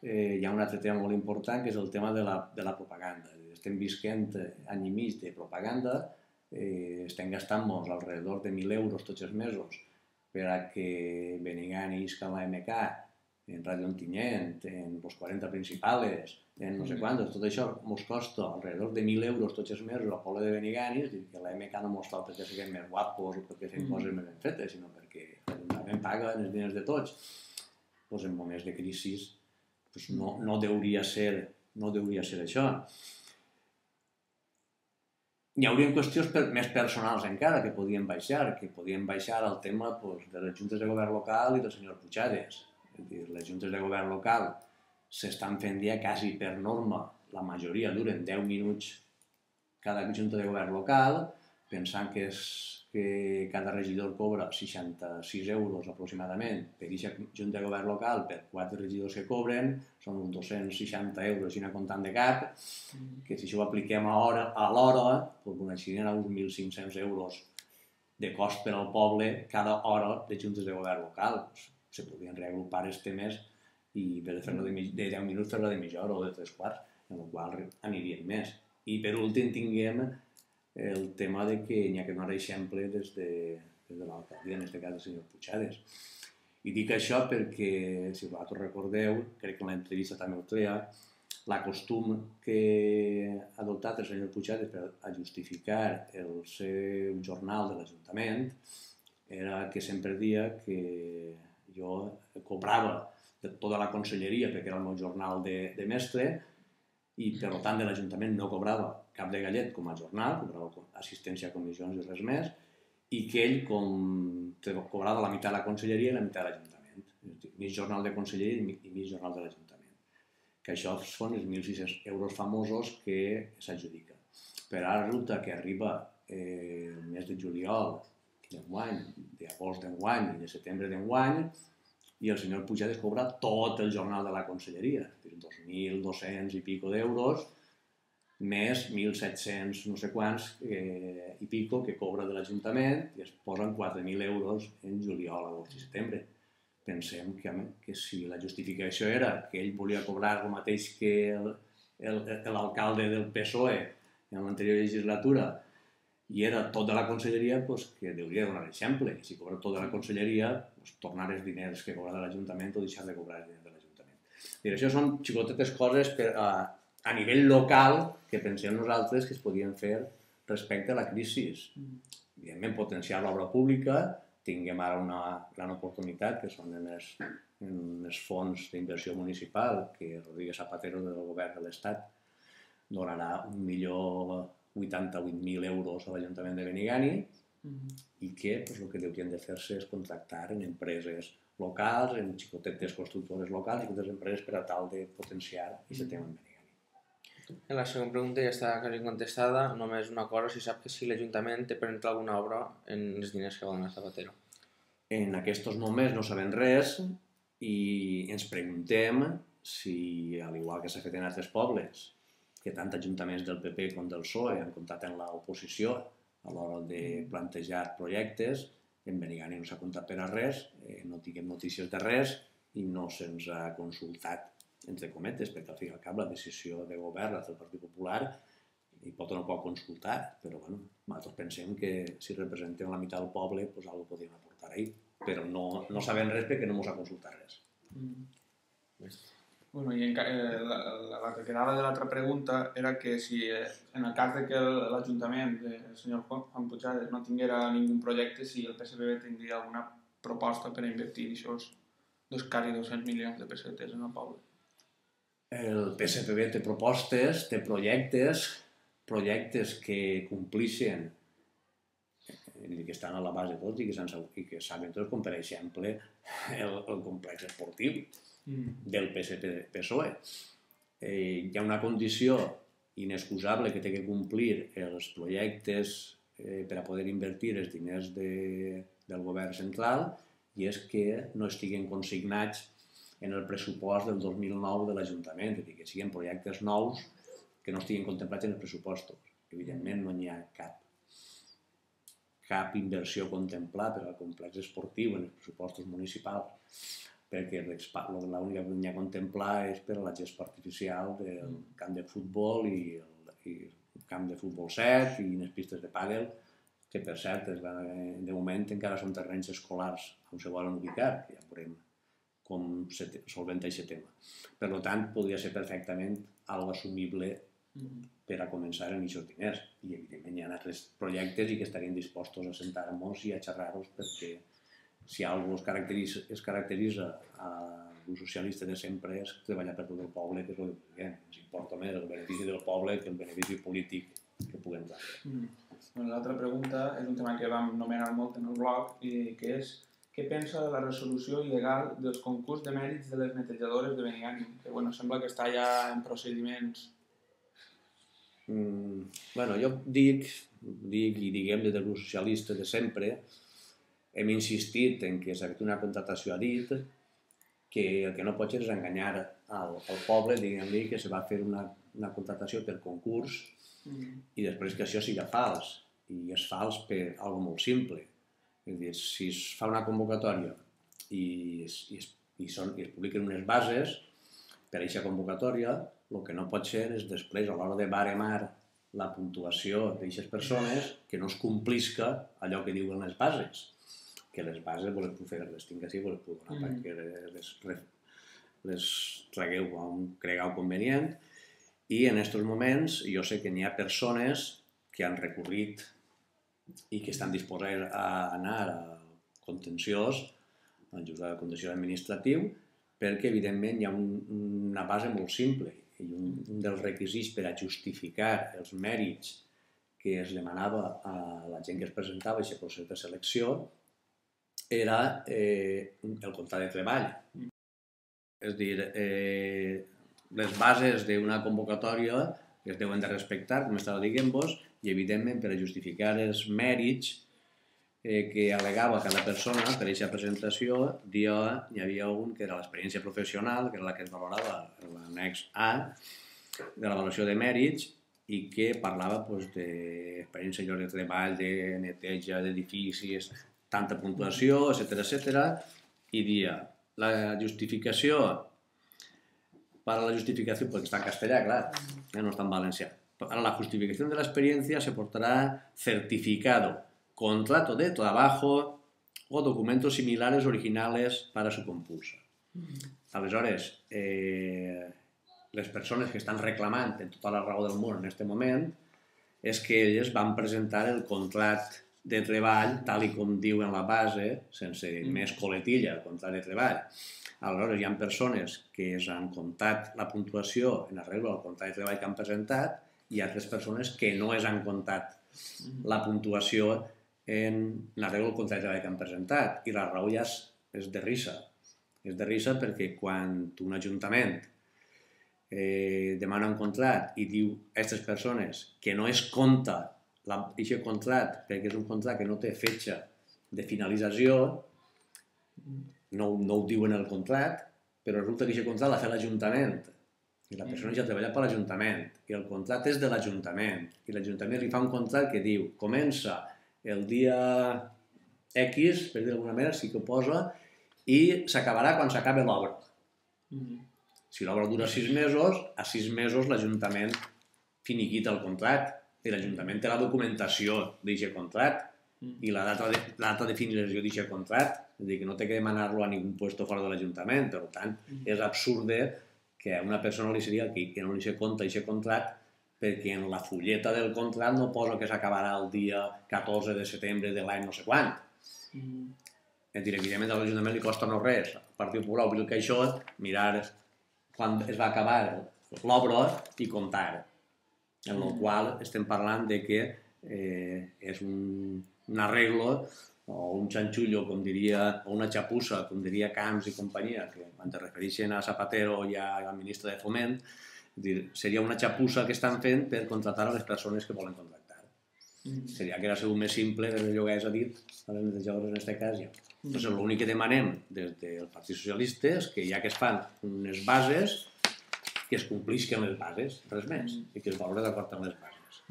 hi ha un altre tema molt important, que és el tema de la propaganda. Estem visquent any i mig de propaganda, estem gastant-nos alrededor de 1.000 euros tots els mesos per a que Benigant isca en l'AMK, en Ràdio Ontinyent, en els 40 principals, en no sé quantos, tot això ens costa alrededor de 1.000 euros tots els mesos al poble de Benigant, és a dir, que l'AMK no ens fa perquè siguem més guapos o perquè fem coses més ben fetes, sinó perquè l'Ajuntament paga els diners de tots. Doncs en moments de crisi no hauria ser això. Hi haurien qüestions més personals encara que podien baixar el tema de les juntes de govern local i del senyor Puigades. És a dir, les juntes de govern local s'estan fent ja quasi per norma, la majoria duren 10 minuts cada junta de govern local, pensant que cada regidor cobra 66 euros aproximadament per aquesta junta de govern local, per 4 regidors que cobren, són uns 260 euros, així comptant de cap, que si això ho apliquem a l'hora, coneixerien uns 1.500 euros de cost per al poble cada hora de juntes de govern local. Se podrien reagrupar els temes i en vez de fer-lo de 10 minuts, fer-lo de mitja hora o de 3/4, en el qual anirien més. I per últim tinguem el tema de que n'hi ha que donar exemple des de l'alcaldia, en aquest cas el senyor Puigades. I dic això perquè, si vosaltres recordeu, crec que en l'entrevista també ho treia, l'acostum que ha adoptat el senyor Puigades per a justificar el seu jornal de l'Ajuntament era que sempre dia que jo cobrava de tota la conselleria perquè era el meu jornal de mestre i per tant de l'Ajuntament no cobrava cap de gallet com a jornal, cobrava assistència a comissions i res més, i que ell cobrava la meitat de la conselleria i la meitat de l'Ajuntament. És a dir, mig jornal de conselleria i mig jornal de l'Ajuntament. Que això són els 1.600 euros famosos que s'adjudica. Però ara resulta que arriba el mes de juliol d'enguany, d'agost d'enguany i de setembre d'enguany, i el senyor Puigades cobra tot el jornal de la conselleria, 2.200 i pico d'euros, més 1.700 no sé quants i pico que cobra de l'Ajuntament i es posen 4.000 euros en juliol, agost i setembre. Pensem que si la justificació era que ell volia cobrar el mateix que l'alcalde del PSOE en l'anterior legislatura i era tota la conselleria, que hauria de donar exemple. I si cobra tota la conselleria, tornar els diners que cobra de l'Ajuntament o deixar de cobrar els diners de l'Ajuntament. Això són xicotetes coses a nivell local que pensem nosaltres que es podien fer respecte a la crisi. Evidentment, potenciar l'obra pública, tinguem ara una gran oportunitat, que són en els fons d'inversió municipal que Rodríguez Zapatero del govern de l'Estat donarà 1.088.000 euros a l'Ajuntament de Benigànim i que el que haurien de fer-se és contractar en empreses locals, en xicotetes constructores locals i aquestes empreses per a tal de potenciar aquest tema en Benigànim. En la segona pregunta ja està quasi contestada, només una cosa, si sap que si l'Ajuntament té per entrar alguna obra en els diners que va donar Zapatero. En aquests moments no sabem res i ens preguntem si, al igual que s'ha fet en altres pobles, que tant ajuntaments del PP com del PSOE han comptat en l'oposició a l'hora de plantejar projectes, en Benigànim no s'ha comptat per a res, no tinguem notícies de res i no se'ns ha consultat, entre cometes, perquè al fi i al cap la decisió de govern del Partit Popular i pot o no pot consultar, però nosaltres pensem que si representem la meitat del poble, doncs alguna cosa podríem aportar ahí, però no sabem res perquè no ens ha consultat res. I la que quedava de l'altra pregunta era que si en el cas que l'Ajuntament del senyor Juan Puigades no tinguera ningú projecte, si el PSPB tindria alguna proposta per a invertir aquests quasi 200 milions de pessetes en el poble. El PSPB té propostes, té projectes que complixen, que estan a la base de tots i que saben tots, com per exemple el complex esportiu del PSOE. Hi ha una condició inexcusable que té que complir els projectes per a poder invertir els diners del govern central i és que no estiguin consignats en el pressupost del 2009 de l'Ajuntament, és a dir, que siguin projectes nous que no estiguin contemplats en els pressupostos. Evidentment no hi ha cap inversió contemplada per al complex esportiu en els pressupostos municipals. perquè l'única que n'hi ha a contemplar és per a la gespa artificial del camp de futbol i el camp de futbol 7 i unes pistes de pàdel, que per cert, de moment encara són terrenys escolars on se volen ubicar, que ja veurem com solventa aquest tema. Per tant, podria ser perfectament algo assumible per a començar en aquests diners. I evidentment hi ha altres projectes i que estarien dispostos a sentar-nos i a xerrar-los, perquè si algú es caracteritza a l'ús socialista de sempre és treballar per tot el poble, que és el que diguem. Ens importa més el benefici del poble que el benefici polític que puguem treure. L'altra pregunta és un tema que vam anomenar molt en el blog, que és què pensa de la resolució il·legal dels concurs de mèrits de les netejadores de Benigànim, que sembla que està ja en procediments. Jo dic i diguem des del grup socialista de sempre, hem insistit en que s'ha fet una contratació a dit, que el que no pot ser és enganyar al poble, diguem-li que se va fer una contratació per concurs i després que això siga fals. I és fals per algo molt simple. És a dir, si es fa una convocatòria i es publiquen unes bases per a aquesta convocatòria, el que no pot ser és després, a l'hora de baremar la puntuació d'aquestes persones, que no es complisca allò que diuen les bases. Que les bases les tinc així, les puc donar perquè les tragueu on cregueu convenient. I en aquests moments jo sé que n'hi ha persones que han recorrit i que estan disposats a anar a contenciós, al jutjat de contenciós administratiu, perquè evidentment hi ha una base molt simple i un dels requisits per a justificar els mèrits que es demanava a la gent que es presentava a aquest procés de selecció era el contracte de treball. És a dir, les bases d'una convocatòria es deuen de respectar, com estava dient-vos, i evidentment per a justificar els mèrits que al·legava cada persona per a aquesta presentació, hi havia un que era l'experiència professional, que era la que es valorava en l'annex A de l'avaluació de mèrits i que parlava d'experiència de llocs de treball, de neteja d'edificis, tanta puntuació, etcètera, i dia la justificació para la justificación, porque está en castellà, claro, no está en valencià. Para la justificación de la experiencia se portará certificado, contrato de trabajo o documentos similares originales para su compulsa. Aleshores, les persones que estan reclamant en tota la raó del món en aquest moment és que elles van presentar el contracte de treball tal com diu en la base, sense més coletilla, el contracte de treball. Aleshores, hi ha persones que han comptat la puntuació en arreglo del contracte de treball que han presentat i altres persones que no han comptat la puntuació en arreglo del contracte de treball que han presentat. I la raó ja és de risa. És de risa perquè quan un ajuntament demana un contracte i diu a aquestes persones que no es compta aquest contracte perquè és un contracte que no té fetge de finalització, no ho diuen en el contracte, però resulta que aquest contracte l'ha fet l'Ajuntament i la persona ja treballa per l'Ajuntament i el contracte és de l'Ajuntament i l'Ajuntament li fa un contracte que diu comença el dia X, per dir d'alguna manera, sí que ho posa, i s'acabarà quan s'acabi l'obra. Si l'obra dura 6 mesos, a 6 mesos l'Ajuntament finiquita el contracte i l'Ajuntament té la documentació d'aquest contracte i la data de finalització d'aquest contracte, és a dir, que no té que demanar-lo a ningú puesto fora de l'Ajuntament. Per tant, és absurd que a una persona li seria que no li se compta aquest contracte perquè en la fulleta del contracte no posa que s'acabarà el dia 14 de setembre de l'any no sé quant. És a dir, evidentment a l'Ajuntament li costa no res. El Partit Popular obrir el caixot, mirar quan es va acabar l'obra i comptar. En el qual estem parlant que és un arreglo o un xanxullo, com diria, o una xapussa, com diria Camps i companyia, que quan es refereixen a Zapatero i al ministre de Foment, seria una xapussa que estan fent per contratar a les persones que volen contractar. Seria que era segur més simple de allò que has dit a les netejadores en aquest cas. Doncs l'únic que demanem des del Partit Socialista és que ja que es fan unes bases, que es complisquen les bases, res més, i que es valori d'acord amb les bases.